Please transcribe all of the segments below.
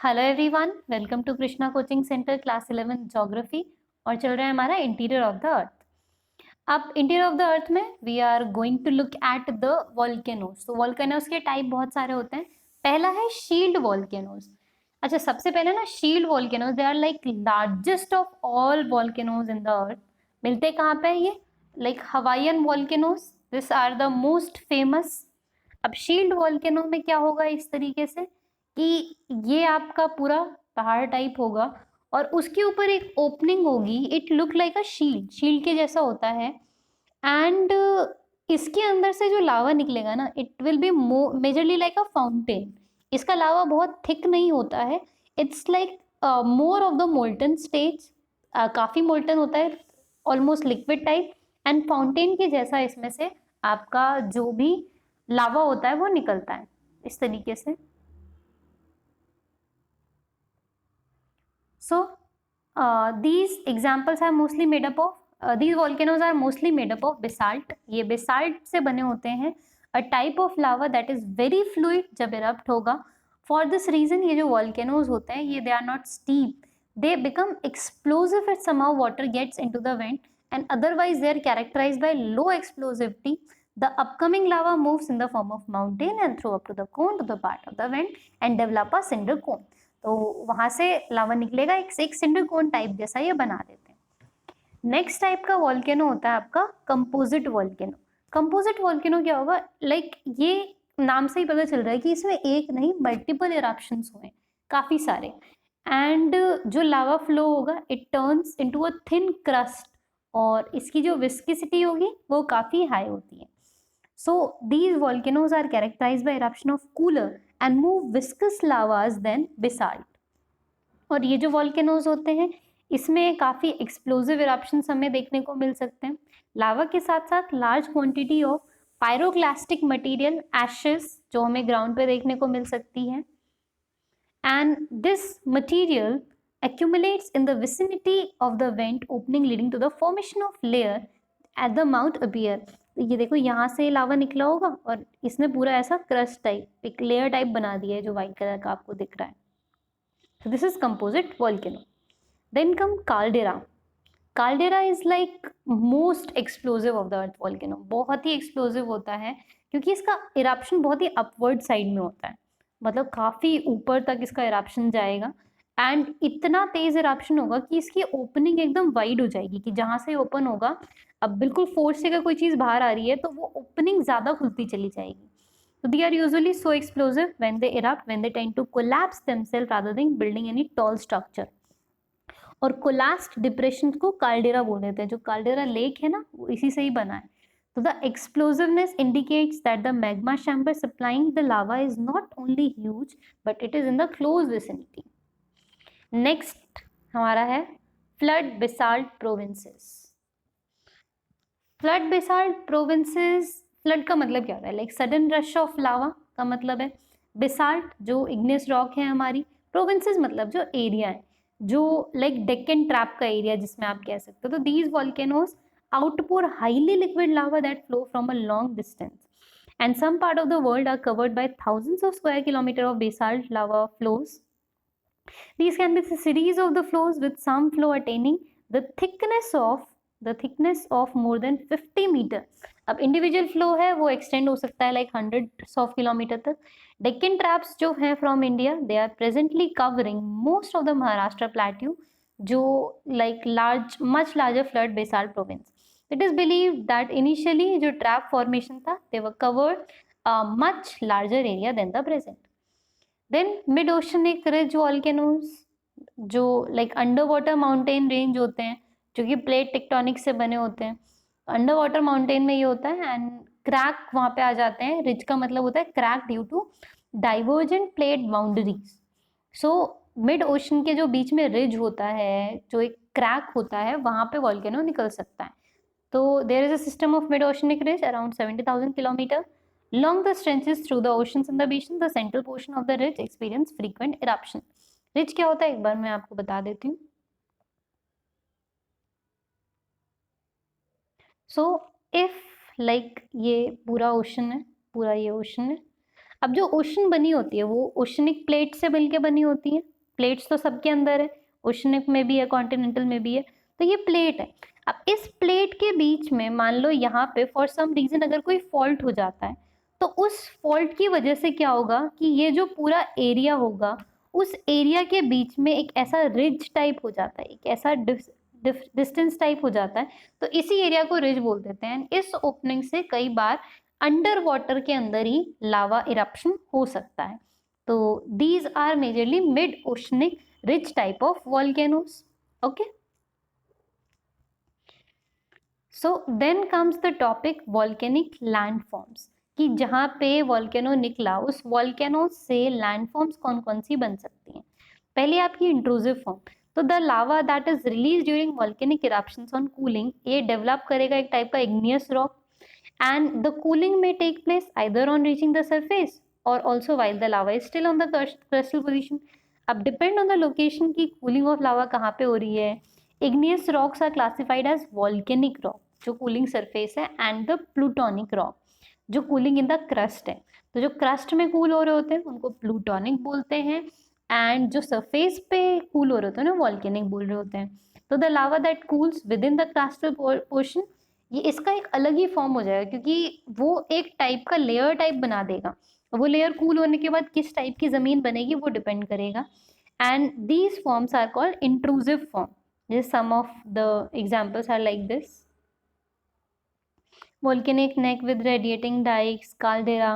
Hello everyone, welcome to Krishna coaching centre class 11 geography. और चल रहा है हमारा इंटीरियर ऑफ द अर्थ। अब इंटीरियर ऑफ द अर्थ में we are going to look at the volcanoes. तो वॉल्केनोज के टाइप बहुत सारे होते हैं। पहला है शील्ड वॉल्केनोज। अच्छा, सबसे पहले ना shield volcanoes, they are like largest of all volcanoes in the earth. मिलते कहाँ पे है ये? Like Hawaiian volcanoes, this are the most famous. अब शील्ड वॉल्केनो में क्या होगा इस तरीके से कि ये आपका पूरा पहाड़ टाइप होगा और उसके ऊपर एक ओपनिंग होगी। It look like a shield, shield के जैसा होता है। एंड इसके अंदर से जो लावा निकलेगा ना, it will be majorly like a fountain. इसका लावा बहुत थिक नहीं होता है। It's like more of the molten stage. काफी मोल्टन होता है, almost liquid type. And fountain के जैसा इसमें से आपका जो भी लावा होता है वो निकलता है इस तरीके से। So these examples are mostly made up of these volcanoes are mostly made up of basalt। ये basalt से बने होते हैं। A type of lava that is very fluid जब erupt होगा। For this reason ये जो volcanoes होते हैं ये they are not steep, they become explosive if somehow water gets into the vent, and otherwise they are characterized by low explosivity. The upcoming lava moves in the form of mountain and throw up to the cone to the part of the vent and develop a cinder cone। तो वहां से लावा निकलेगा, एक cinder cone type जैसा ये बना देते हैं। नेक्स्ट टाइप का वॉल्केनो होता है आपका कंपोजिट वॉल्केनो। कंपोजिट वॉल्केनो क्या होगा? लाइक ये नाम से ही पता चल रहा है कि इसमें एक नहीं मल्टीपल इरप्शंस हुए, काफी सारे। एंड जो लावा फ्लो होगा it turns into a thin crust, और इसकी जो विस्किसिटी होगी वो काफी हाई होती है। So these volcanoes are characterized by eruption of cooler and more viscous lavas than basalt। और ये जो वॉल्केनोज होते हैं इसमें काफी एक्सप्लोसिव इरप्शंस हमें देखने को मिल सकते हैं। लावा के साथ साथ large quantity of pyroclastic material ashes जो हमें ग्राउंड पे देखने को मिल सकती है। And this material accumulates in the vicinity of the vent opening leading to the formation of layer at the mouth appear। तो ये देखो यहाँ से लावा निकला होगा और इसने पूरा ऐसा क्रस्ट टाइप एक लेयर टाइप बना दिया है जो व्हाइट कलर का आपको दिख रहा है। So this is composite volcano। Then come caldera। Caldera is like most explosive of the earth volcano। बहुत ही explosive होता है क्योंकि इसका eruption बहुत ही upward side में होता है, मतलब काफी ऊपर तक इसका eruption जाएगा। एंड इतना तेज eruption होगा कि इसकी ओपनिंग एकदम वाइड हो जाएगी कि जहां से ओपन होगा, अब बिल्कुल फोर्स से अगर कोई चीज बाहर आ रही है तो वो ओपनिंग ज्यादा खुलती चली जाएगी। So they are usually so explosive when they erupt, when they tend to collapse themselves rather than building any tall structure। और कोलास्ट डिप्रेशन को कार्डेरा बोल देते हैं। जो कार्डेरा लेक है ना वो इसी से ही बना है। तो the explosiveness indicates that the magma chamber supplying the lava is not only huge but it is in the close vicinity. Next हमारा है flood basalt provinces. Flood basalt provinces, flood का मतलब क्या होता है? Like sudden rush of lava का मतलब है। बेसाल्ट जो इग्नियस रॉक है हमारी, प्रोविंसेस मतलब जो एरिया है, जो लाइक डेक्कन ट्रैप का एरिया जिसमें आप कह सकते हो। तो these volcanoes outpour highly liquid lava that flow from a long distance, and some part of the world are covered by thousands of square kilometer of basalt lava flows। These can be a series of the flows with some flow attaining the thickness of more than 50 मीटर। अब individual flow है वो extend हो सकता है like hundreds of kilometre तक। Deccan traps जो हैं from India, they are presently covering most of the Maharashtra plateau, जो like large much larger flood basalt province. It is believe that initially जो ट्रैप फॉर्मेशन था they were covered much larger area than the present. Then mid oceanic ridge volcanoes जो like under water mountain range होते हैं, जो कि plate tectonic से बने होते हैं। अंडर वाटर माउंटेन में ये होता है एंड क्रैक वहां पे आ जाते हैं। रिज का मतलब होता है crack due to divergent plate boundaries. So mid ocean के जो बीच में रिज होता है, जो एक क्रैक होता है, वहां पे वॉल्केनो निकल सकता है। तो there is a system of mid oceanic ridge around 70,000 kilometre along the stretches through the oceans and the basin। The central portion of the ridge experience frequent eruption। Ridge क्या होता है एक बार मैं आपको बता देती हूँ। सो इफ लाइक ये पूरा ओशन है, पूरा ये ओशन है। अब जो ओशन बनी होती है वो ओशनिक प्लेट से मिलके बनी होती है। प्लेट्स तो सबके अंदर है, ओशनिक में भी है, कॉन्टिनेंटल में भी है, तो ये प्लेट है। अब इस प्लेट के बीच में मान लो यहाँ पे फॉर सम रीजन अगर कोई फॉल्ट हो जाता है, तो उस फॉल्ट की वजह से क्या होगा कि ये जो पूरा एरिया होगा, उस एरिया के बीच में एक ऐसा रिज टाइप हो जाता है, एक ऐसा डिस्टेंस टाइप हो जाता है, तो इसी एरिया को रिज बोल देते हैं। इस ओपनिंग से कई बार अंडर वाटर के अंदर ही लावा इरप्शन हो सकता है। तो these are majorly mid oceanic ridge type of volcanoes. Okay, so then comes the topic volcanic landforms, कि जहाँ पे वॉल्केनो निकला उस वॉल्केनो से लैंडफॉर्म्स कौन कौन सी बन सकती हैं। पहले आपकी इंट्रूसिव फॉर्म, तो the lava that is release during volcanic eruptions on cooling, ये डेवलप करेगा एक टाइप का igneous rock, and the cooling may take place either on reaching the surface or also while the lava is still on the crustal position. अब depend on the location की cooling of lava कहाँ पे हो रही है। igneous rocks are classified as volcanic rock जो cooling surface है, and the plutonic rock जो cooling in the crust है। तो जो crust में cool हो रहे होते हैं उनको plutonic बोलते हैं, and जो surface पे cool हो रहे होते हैं ना volcanic बोल रहे होते हैं। तो the lava that cools within the crustal portion, ये इसका एक अलग ही फॉर्म हो जाएगा, क्योंकि वो एक टाइप का लेयर टाइप बना देगा। वो लेयर कूल होने के बाद किस टाइप की जमीन बनेगी वो डिपेंड करेगा। And these forms are called intrusive form. जैसे some of the examples are like this, volcanic neck with radiating dykes, caldera.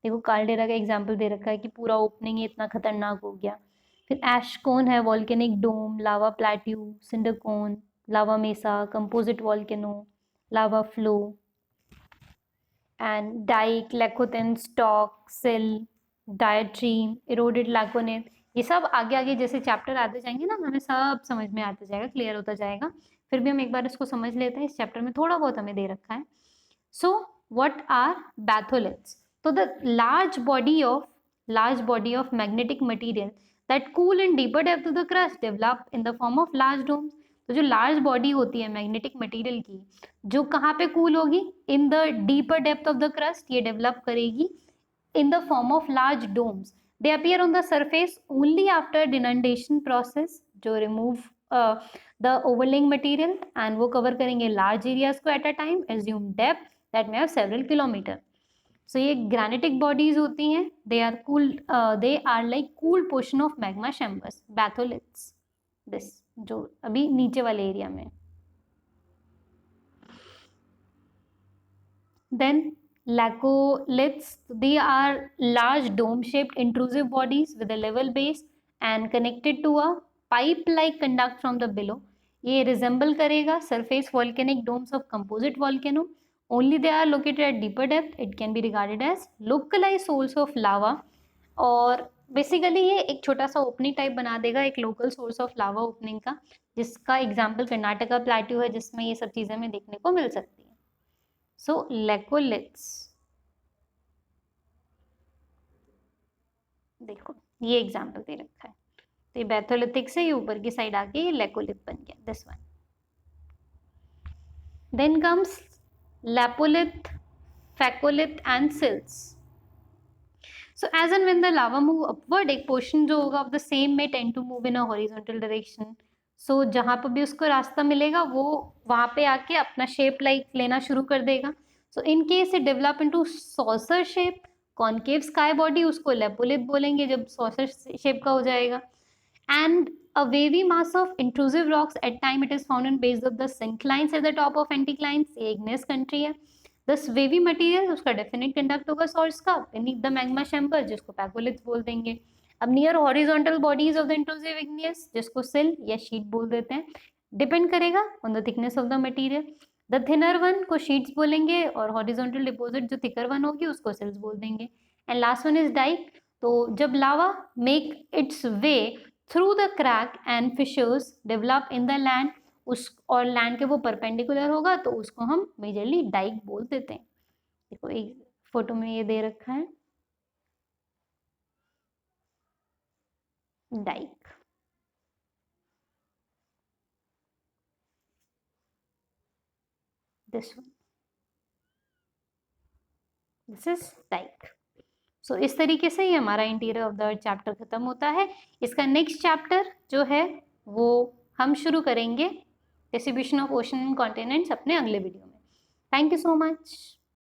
देखो काल्डेरा का एग्जांपल दे रखा है कि पूरा ओपनिंग ही इतना खतरनाक हो गया। फिर एश कोन है, volcanic dome, lava plateau, cinder cone, lava mesa, composite volcano, lava flow, and dike, lacothen, stalk, sill, diatreme, eroded laconate। ये सब आगे आगे जैसे चैप्टर आते जाएंगे ना, हमें सब समझ में आता जाएगा, क्लियर होता जाएगा। फिर भी हम एक बार इसको समझ लेते हैं, इस चैप्टर में थोड़ा बहुत हमें दे रखा है। So what are batholiths? तो the large body of magnetic material that cool in deeper depth of the crust develop in the form of large domes। तो जो लार्ज बॉडी होती है मैग्नेटिक मटेरियल की, जो कहाँ पे कूल होगी, in the deeper depth of the crust, ये डेवलप करेगी in the form of large domes। they appear on the surface only after denudation process जो remove the overlaying material, and वो cover करेंगे large areas को at a time, assume depth that may have several kilometer। so ये granitic bodies होती हैं, they are like cool portion of magma chambers, batholiths, this जो अभी नीचे वाले एरिया में। then laccoliths, they are large dome shaped intrusive bodies with a level base and connected to a pipe like conduct from the below। ये resemble करेगा surface volcanic domes of composite volcano, only they are located at deeper depth। it can be regarded as localized source of lava, और basically ये एक छोटा सा opening type बना देगा, एक local source of lava opening का, जिसका एग्जाम्पल कर्नाटका प्लेट्यू है, जिसमें ये सब चीजें हमें देखने को मिल सकती है। सो लैकोलिथ्स, देखो ये एग्जाम्पल दे रखा है, तो ये बैथोलिथिक से ये ऊपर की साइड आके ये लैकोलिथ बन गया, this one. Then comes lopolith, phacolith and sills. So as and when the lava move upward, एक पोर्शन जो होगा ऑफ द सेम में tend to move in a horizontal direction. So जहां पर भी उसको रास्ता मिलेगा वो वहां पे आके अपना शेप लाइक लेना शुरू कर देगा। So in case it develop into saucer shape, concave sky body, उसको लेपोलिथ बोलेंगे जब सॉसर शेप का हो जाएगा। And a wavy mass of intrusive rocks, at time it is found in base of the synclines at the top of anticlines, ये igneous country है। दस wavy material उसका डेफिनेट कंडक्ट होगा सोर्स का beneath the magma chamber, जिसको पैकोलिथ बोल देंगे। अब near horizontal bodies of the intrusive igneous, जिसको सिल या शीट बोल देते हैं, डिपेंड करेगा on the thickness of the material. The thinner one को शीट्स बोलेंगे, और हॉरिजॉन्टल डिपॉजिट जो थिकर वन होगी उसको सिल्स बोल देंगे। And last one is dyke. तो जब lava make its way through the crack and fissures develop in the land, उस और लैंड के वो परपेंडिकुलर होगा तो उसको हम मेजरली डाइक बोल देते हैं। देखो एक फोटो में ये दे रखा है dyke, this one, this is dyke. So इस तरीके से ही हमारा interior of the earth chapter खत्म होता है। इसका नेक्स्ट चैप्टर जो है वो हम शुरू करेंगे distribution of ocean and continents अपने अगले वीडियो में। Thank you so much.